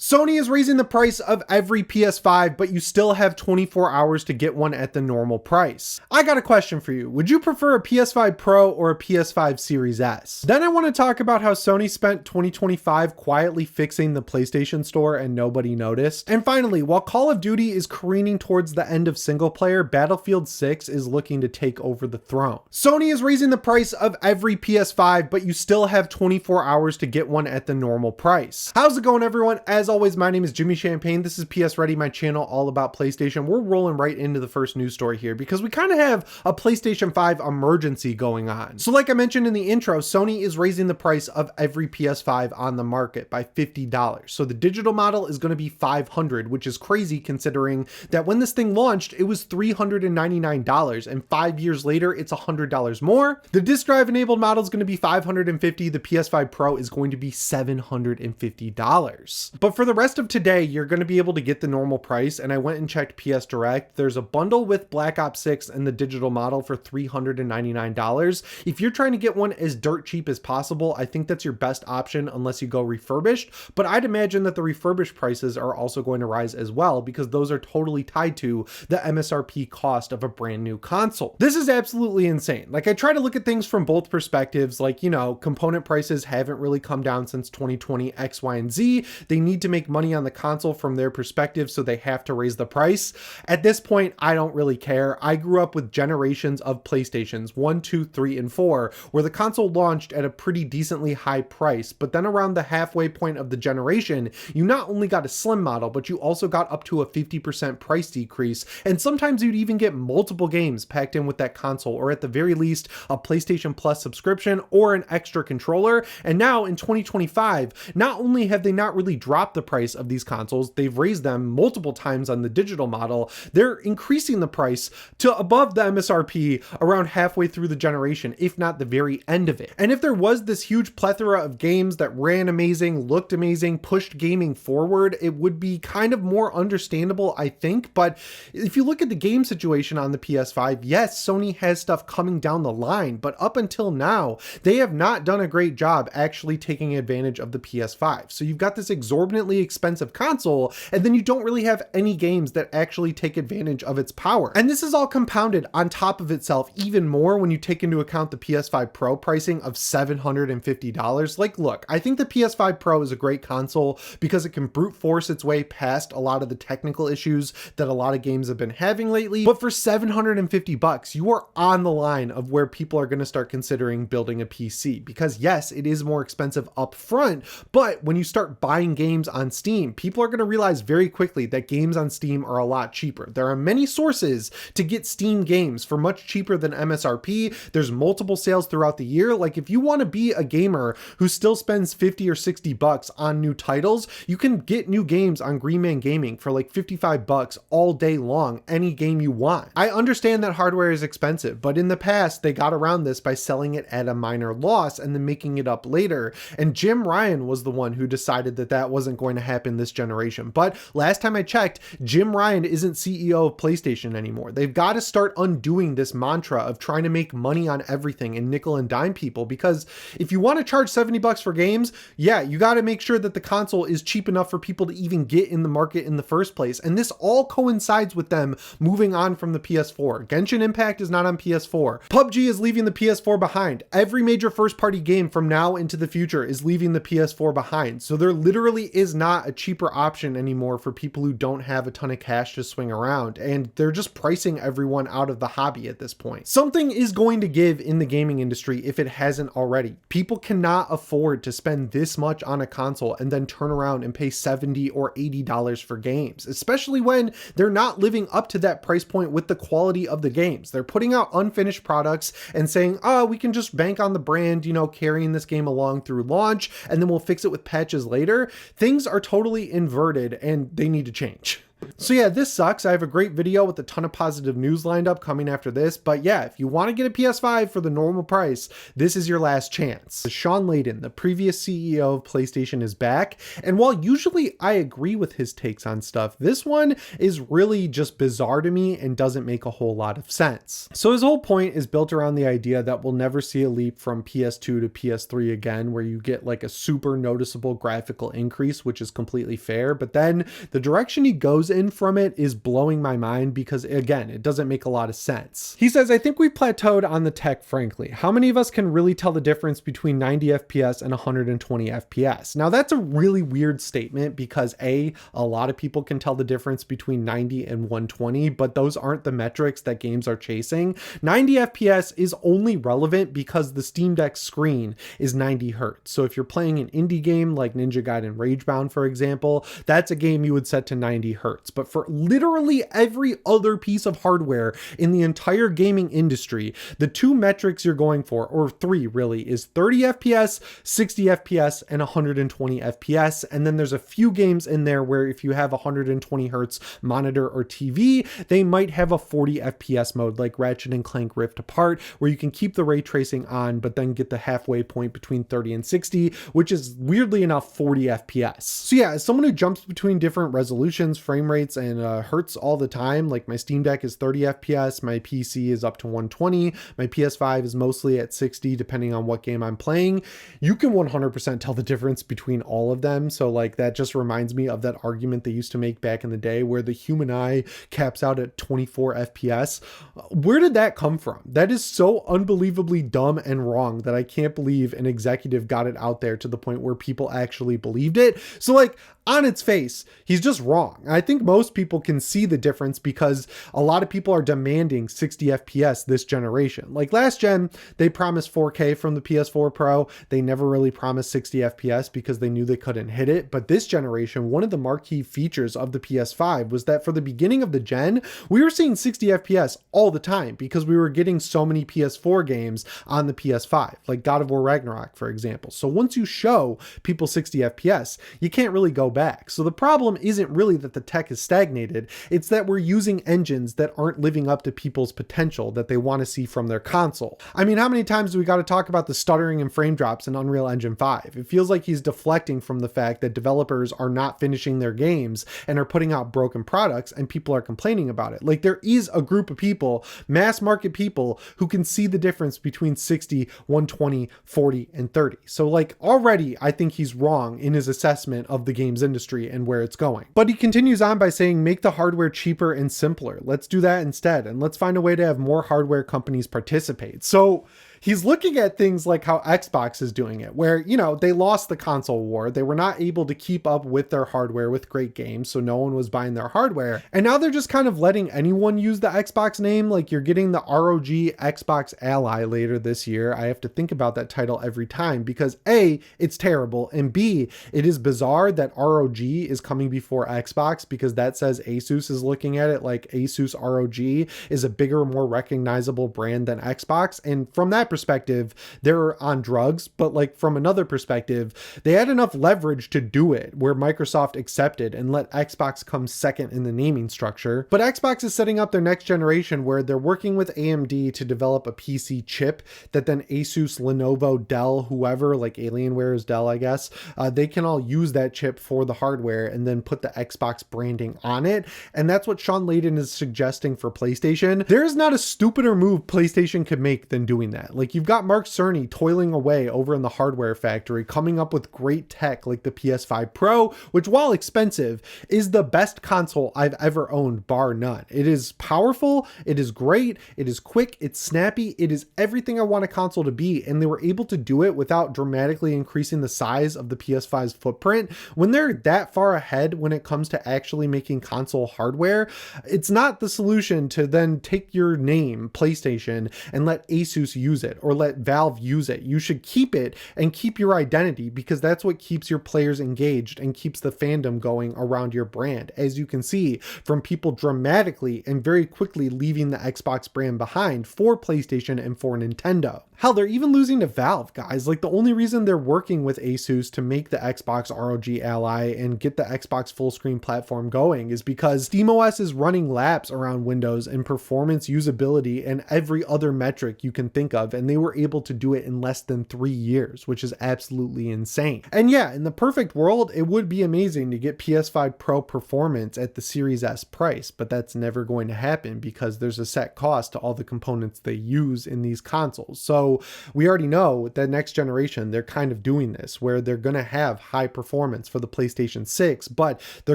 Sony is raising the price of every PS5, but you still have 24 hours to get one at the normal price. I got a question for you. Would you prefer a PS5 Pro or a PS5 Series S? Then I want to talk about how Sony spent 2025 quietly fixing the PlayStation Store and nobody noticed. And finally, while Call of Duty is careening towards the end of single player, Battlefield 6 is looking to take over the throne. Sony is raising the price of every PS5, but you still have 24 hours to get one at the normal price. How's it going, everyone? As always, my name is Jimmy Champagne. This is PSReady, my channel all about PlayStation. We're rolling right into the first news story here because we kind of have a PlayStation 5 emergency going on. So like I mentioned in the intro, Sony is raising the price of every PS5 on the market by $50. So the digital model is going to be $500, which is crazy considering that when this thing launched, it was $399, and 5 years later, it's $100 more. The disk drive enabled model is going to be $550. The PS5 Pro is going to be $750. But for the rest of today, you're going to be able to get the normal price, and I went and checked PS Direct. There's a bundle with Black Ops 6 and the digital model for $399. If you're trying to get one as dirt cheap as possible, I think that's your best option unless you go refurbished, but I'd imagine that the refurbished prices are also going to rise as well because those are totally tied to the MSRP cost of a brand new console. This is absolutely insane. Like, I try to look at things from both perspectives, like, you know, component prices haven't really come down since 2020 X, Y, and Z. They need to make money on the console from their perspective, so they have to raise the price. At this point, I don't really care. I grew up with generations of PlayStations 1, 2, 3, and 4, where the console launched at a pretty decently high price, but then around the halfway point of the generation, you not only got a slim model, but you also got up to a 50% price decrease, and sometimes you'd even get multiple games packed in with that console, or at the very least, a PlayStation Plus subscription or an extra controller. And now in 2025, not only have they not really dropped the price of these consoles, they've raised them multiple times on the digital model. They're increasing the price to above the MSRP around halfway through the generation, if not the very end of it. And if there was this huge plethora of games that ran amazing, looked amazing, pushed gaming forward, it would be kind of more understandable, I think. But if you look at the game situation on the PS5, yes, Sony has stuff coming down the line, but up until now, they have not done a great job actually taking advantage of the PS5. So you've got this exorbitantly expensive console, and then you don't really have any games that actually take advantage of its power. And this is all compounded on top of itself even more when you take into account the PS5 Pro pricing of $750. Like, look, I think the PS5 Pro is a great console because it can brute force its way past a lot of the technical issues that a lot of games have been having lately. But for $750, you are on the line of where people are going to start considering building a PC, because yes, it is more expensive up front, but when you start buying games on Steam, people are going to realize very quickly that games on Steam are a lot cheaper. There are many sources to get Steam games for much cheaper than MSRP. There's multiple sales throughout the year. Like, if you want to be a gamer who still spends 50 or 60 bucks on new titles, you can get new games on Green Man Gaming for like 55 bucks all day long, any game you want. I understand that hardware is expensive, but in the past, they got around this by selling it at a minor loss and then making it up later. And Jim Ryan was the one who decided that that wasn't going to happen this generation. But last time I checked, Jim Ryan isn't CEO of PlayStation anymore. They've got to start undoing this mantra of trying to make money on everything and nickel and dime people, because if you want to charge 70 bucks for games, yeah, you got to make sure that the console is cheap enough for people to even get in the market in the first place. And this all coincides with them moving on from the PS4. Genshin Impact is not on PS4. PUBG is leaving the PS4 behind. Every major first-party game from now into the future is leaving the PS4 behind. So there literally is not a cheaper option anymore for people who don't have a ton of cash to swing around, and they're just pricing everyone out of the hobby at this point. Something is going to give in the gaming industry if it hasn't already. People cannot afford to spend this much on a console and then turn around and pay $70 or $80 for games, especially when they're not living up to that price point with the quality of the games. They're putting out unfinished products and saying, oh, we can just bank on the brand, you know, carrying this game along through launch, and then we'll fix it with patches later. Things are totally inverted and they need to change. So yeah, this sucks. I have a great video with a ton of positive news lined up coming after this, but yeah, if you want to get a PS5 for the normal price, this is your last chance. Sean Layden, the previous CEO of PlayStation, is back, and while usually I agree with his takes on stuff, this one is really just bizarre to me and doesn't make a whole lot of sense. So his whole point is built around the idea that we'll never see a leap from PS2 to PS3 again, where you get like a super noticeable graphical increase, which is completely fair, but then the direction he goes in from it is blowing my mind because, again, it doesn't make a lot of sense. He says, I think we plateaued on the tech, frankly. How many of us can really tell the difference between 90 FPS and 120 FPS? Now, that's a really weird statement because a lot of people can tell the difference between 90 and 120, but those aren't the metrics that games are chasing. 90 FPS is only relevant because the Steam Deck screen is 90 Hertz. So if you're playing an indie game like Ninja Gaiden Ragebound, for example, that's a game you would set to 90 Hertz. But for literally every other piece of hardware in the entire gaming industry, the two metrics you're going for, or three really, is 30 FPS, 60 FPS, and 120 FPS. And then there's a few games in there where if you have 120 Hertz monitor or TV, they might have a 40 FPS mode like Ratchet and Clank Rift Apart, where you can keep the ray tracing on, but then get the halfway point between 30 and 60, which is weirdly enough 40 FPS. So yeah, as someone who jumps between different resolutions, frame rates, and hertz all the time, like my Steam Deck is 30 FPS, my PC is up to 120, my PS5 is mostly at 60 depending on what game I'm playing, you can 100% tell the difference between all of them. So like that just reminds me of that argument they used to make back in the day where the human eye caps out at 24 FPS. Where did that come from? That is so unbelievably dumb and wrong that I can't believe an executive got it out there to the point where people actually believed it. So like, on its face, he's just wrong. I think most people can see the difference because a lot of people are demanding 60 FPS this generation. Like last gen, they promised 4K from the PS4 Pro. They never really promised 60 FPS because they knew they couldn't hit it. But this generation, one of the marquee features of the PS5 was that for the beginning of the gen, we were seeing 60 FPS all the time because we were getting so many PS4 games on the PS5, like God of War Ragnarok, for example. So once you show people 60 FPS, you can't really go back. So the problem isn't really that the tech is stagnated, it's that we're using engines that aren't living up to people's potential that they want to see from their console. I mean, how many times do we got to talk about the stuttering and frame drops in Unreal Engine 5? It feels like he's deflecting from the fact that developers are not finishing their games and are putting out broken products and people are complaining about it. Like there is a group of people, mass market people, who can see the difference between 60, 120, 40, and 30. So like already I think he's wrong in his assessment of the game's industry and where it's going. But he continues on by saying, make the hardware cheaper and simpler. Let's do that instead. And let's find a way to have more hardware companies participate. So he's looking at things like how Xbox is doing it, where, you know, they lost the console war. They were not able to keep up with their hardware with great games, so no one was buying their hardware. And now they're just kind of letting anyone use the Xbox name. Like you're getting the ROG Xbox Ally later this year. I have to think about that title every time because A, it's terrible, and B, it is bizarre that ROG is coming before Xbox because that says Asus is looking at it like Asus ROG is a bigger, more recognizable brand than Xbox. And from that perspective, they're on drugs, but like from another perspective, they had enough leverage to do it where Microsoft accepted and let Xbox come second in the naming structure. But Xbox is setting up their next generation where they're working with AMD to develop a PC chip that then Asus, Lenovo, Dell, whoever, like Alienware is Dell, I guess, they can all use that chip for the hardware and then put the Xbox branding on it. And that's what Sean Layden is suggesting for PlayStation. There is not a stupider move PlayStation could make than doing that. Like you've got Mark Cerny toiling away over in the hardware factory, coming up with great tech like the PS5 Pro, which while expensive is the best console I've ever owned, bar none. It is powerful, it is great, it is quick, it's snappy, it is everything I want a console to be. And they were able to do it without dramatically increasing the size of the PS5's footprint. When they're that far ahead when it comes to actually making console hardware, it's not the solution to then take your name, PlayStation, and let Asus use it or let Valve use it. You should keep it and keep your identity because that's what keeps your players engaged and keeps the fandom going around your brand. As you can see from people dramatically and very quickly leaving the Xbox brand behind for PlayStation and for Nintendo. Hell, they're even losing to Valve, guys. Like, the only reason they're working with Asus to make the Xbox ROG Ally and get the Xbox full screen platform going is because SteamOS is running laps around Windows in performance, usability, and every other metric you can think of, and they were able to do it in less than 3 years, which is absolutely insane. And yeah, in the perfect world, it would be amazing to get PS5 Pro performance at the Series S price, but that's never going to happen because there's a set cost to all the components they use in these consoles. So we already know that next generation, they're kind of doing this where they're going to have high performance for the PlayStation 6, but they're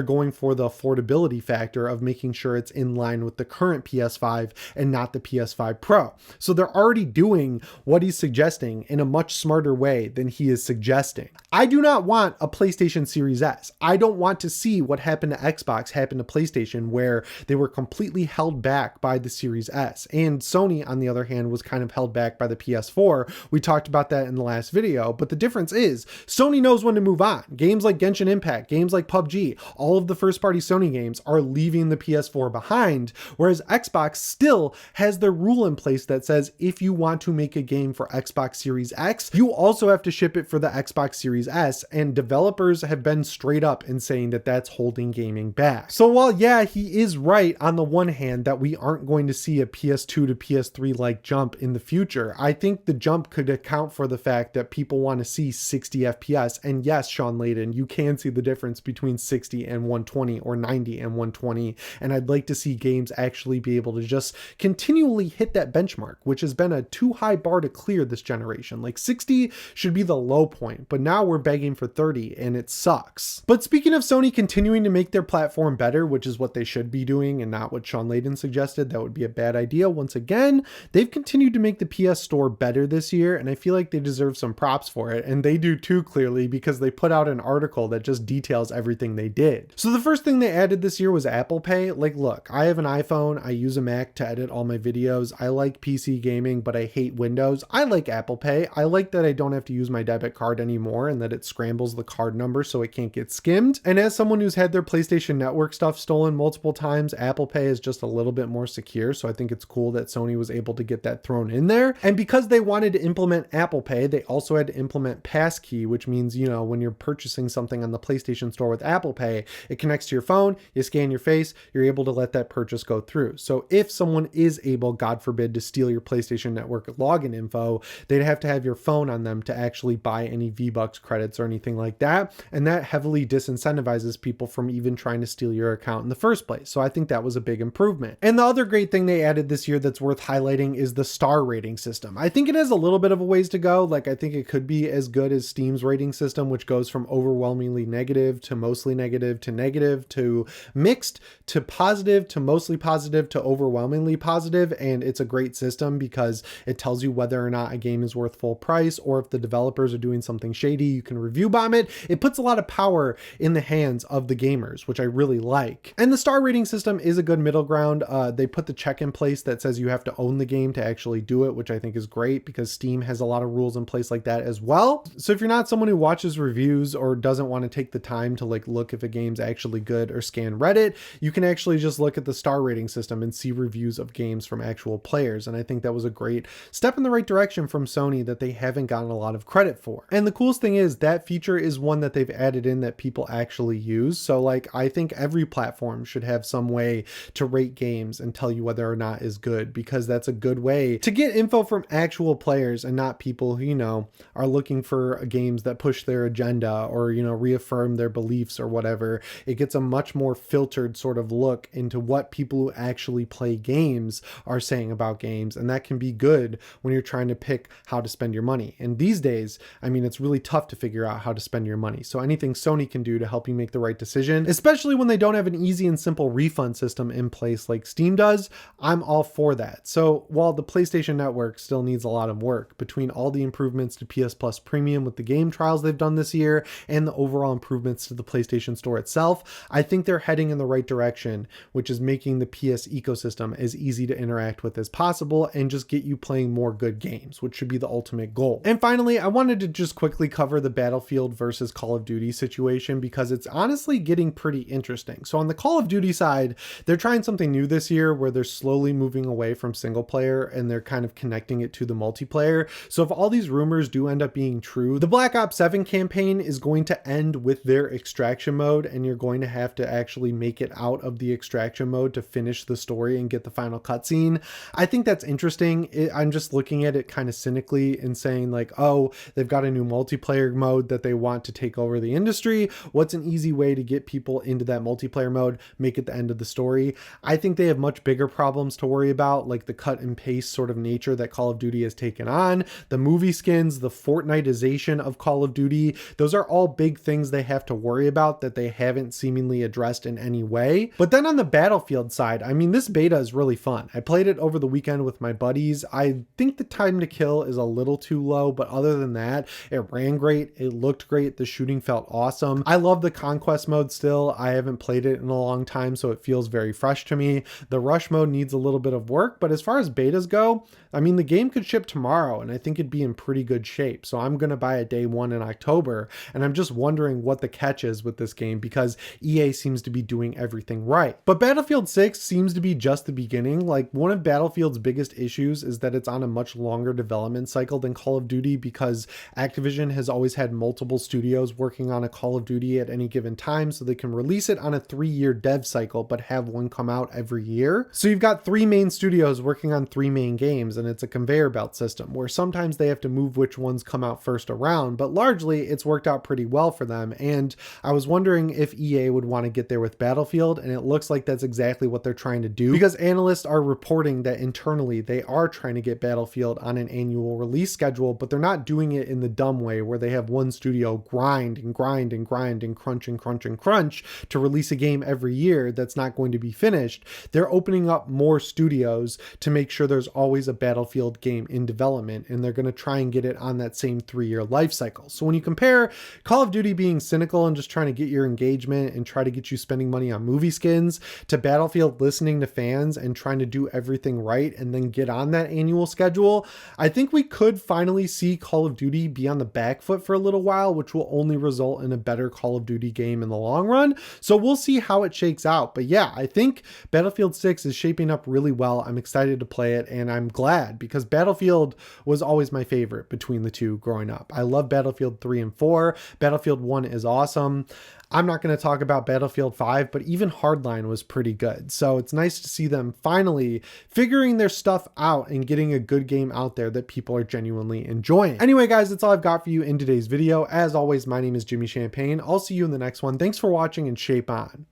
going for the affordability factor of making sure it's in line with the current PS5 and not the PS5 Pro. So they're already doing what he's suggesting in a much smarter way than he is suggesting. I do not want a PlayStation Series S. I don't want to see what happened to Xbox happen to PlayStation, where they were completely held back by the Series S. And Sony, on the other hand, was kind of held back by the PS4. We talked about that in the last video, but the difference is Sony knows when to move on. Games like Genshin Impact, games like PUBG, all of the first-party Sony games are leaving the PS4 behind, whereas Xbox still has their rule in place that says if you want to make a game for Xbox Series X, you also have to ship it for the Xbox Series S, and developers have been straight up in saying that that's holding gaming back. So while yeah, he is right on the one hand that we aren't going to see a PS2 to PS3 like jump in the future, I think the jump could account for the fact that people want to see 60 FPS. And yes, Sean Layden, you can see the difference between 60 and 120 or 90 and 120. And I'd like to see games actually be able to just continually hit that benchmark, which has been a too high bar to clear this generation. Like 60 should be the low point, but now we're begging for 30 and it sucks. But speaking of Sony continuing to make their platform better, which is what they should be doing and not what Sean Layden suggested, that would be a bad idea. Once again, they've continued to make the PS Store better this year, and I feel like they deserve some props for it, and they do too, clearly, because they put out an article that just details everything they did. So the first thing they added this year was Apple Pay. Like, look, I have an iPhone, I use a Mac to edit all my videos, I like PC gaming, but I hate Windows. I like Apple Pay. I like that I don't have to use my debit card anymore and that it scrambles the card number so it can't get skimmed. And as someone who's had their PlayStation Network stuff stolen multiple times, Apple Pay is just a little bit more secure, so I think it's cool that Sony was able to get that thrown in there. And because they wanted to implement Apple Pay, they also had to implement Passkey, which means, you know, when you're purchasing something on the PlayStation Store with Apple Pay, it connects to your phone, you scan your face, you're able to let that purchase go through. So if someone is able, God forbid, to steal your PlayStation Network login info, they'd have to have your phone on them to actually buy any V-Bucks credits or anything like that. And that heavily disincentivizes people from even trying to steal your account in the first place. So I think that was a big improvement. And the other great thing they added this year that's worth highlighting is the star rating system. I think it has a little bit of a ways to go. Like, I think it could be as good as Steam's rating system, which goes from overwhelmingly negative to mostly negative to mixed to positive to mostly positive to overwhelmingly positive. And it's a great system because it tells you whether or not a game is worth full price, or if the developers are doing something shady, you can review bomb it. It puts a lot of power in the hands of the gamers, which I really like. And the star rating system is a good middle ground. They put the check in place that says you have to own the game to actually do it, which I think is great because Steam has a lot of rules in place like that as well. So if you're not someone who watches reviews or doesn't want to take the time to like look if a game's actually good or scan Reddit, you can actually just look at the star rating system and see reviews of games from actual players. And I think that was a great step in the right direction from Sony that they haven't gotten a lot of credit for. And the coolest thing is that feature is one that they've added in that people actually use. So like, I think every platform should have some way to rate games and tell you whether or not is good, because that's a good way to get info from actual players and not people who, you know, are looking for games that push their agenda or, you know, reaffirm their beliefs or whatever. It gets a much more filtered sort of look into what people who actually play games are saying about games. And that can be good when you're trying to pick how to spend your money. And these days, I mean, it's really tough to figure out how to spend your money. So anything Sony can do to help you make the right decision, especially when they don't have an easy and simple refund system in place like Steam does, I'm all for that. So while the PlayStation Network still needs a lot of work, between all the improvements to PS Plus Premium with the game trials they've done this year and the overall improvements to the PlayStation Store itself, I think they're heading in the right direction, which is making the PS ecosystem as easy to interact with as possible and just get you playing more good games, which should be the ultimate goal. And finally, I wanted to just quickly cover the Battlefield versus Call of Duty situation because it's honestly getting pretty interesting. So on the Call of Duty side, they're trying something new this year where they're slowly moving away from single player and they're kind of connecting it to the the multiplayer. So if all these rumors do end up being true, the Black Ops 7 campaign is going to end with their extraction mode, and you're going to have to actually make it out of the extraction mode to finish the story and get the final cutscene. I think that's interesting. I'm just looking at it kind of cynically and saying like, oh, they've got a new multiplayer mode that they want to take over the industry. What's an easy way to get people into that multiplayer mode? Make it the end of the story. I think they have much bigger problems to worry about, like the cut and paste sort of nature that Call of Duty has taken on, the movie skins, the Fortniteization of Call of Duty. Those are all big things they have to worry about that they haven't seemingly addressed in any way. But then on the Battlefield side, I mean, this beta is really fun. I played it over the weekend with my buddies. I think the time to kill is a little too low, but other than that, it ran great. It looked great. The shooting felt awesome. I love the conquest mode still. I haven't played it in a long time, so it feels very fresh to me. The rush mode needs a little bit of work, but as far as betas go, I mean, the game could ship tomorrow and I think it'd be in pretty good shape. So I'm going to buy it day one in October. And I'm just wondering what the catch is with this game because EA seems to be doing everything right. But Battlefield 6 seems to be just the beginning. Like, one of Battlefield's biggest issues is that it's on a much longer development cycle than Call of Duty because Activision has always had multiple studios working on a Call of Duty at any given time, so they can release it on a 3-year dev cycle but have one come out every year. So you've got 3 main studios working on 3 main games, and it's a conveyor belt system where sometimes they have to move which ones come out first around, but largely it's worked out pretty well for them. And I was wondering if EA would want to get there with Battlefield, and it looks like that's exactly what they're trying to do because analysts are reporting that internally they are trying to get Battlefield on an annual release schedule, but they're not doing it in the dumb way where they have one studio grind and grind and grind and crunch and crunch and crunch to release a game every year that's not going to be finished. They're opening up more studios to make sure there's always a Battlefield game in development, and they're going to try and get it on that same 3-year life cycle. So when you compare Call of Duty being cynical and just trying to get your engagement and try to get you spending money on movie skins to Battlefield listening to fans and trying to do everything right and then get on that annual schedule, I think we could finally see Call of Duty be on the back foot for a little while, which will only result in a better Call of Duty game in the long run. So we'll see how it shakes out. But yeah, I think Battlefield 6 is shaping up really well. I'm excited to play it, and I'm glad because Battlefield was always my favorite between the two growing up. I love Battlefield 3 and 4. Battlefield 1 is awesome. I'm not going to talk about Battlefield 5, but even Hardline was pretty good. So it's nice to see them finally figuring their stuff out and getting a good game out there that people are genuinely enjoying. Anyway, guys, that's all I've got for you in today's video. As always, my name is Jimmy Champagne. I'll see you in the next one. Thanks for watching and shape on.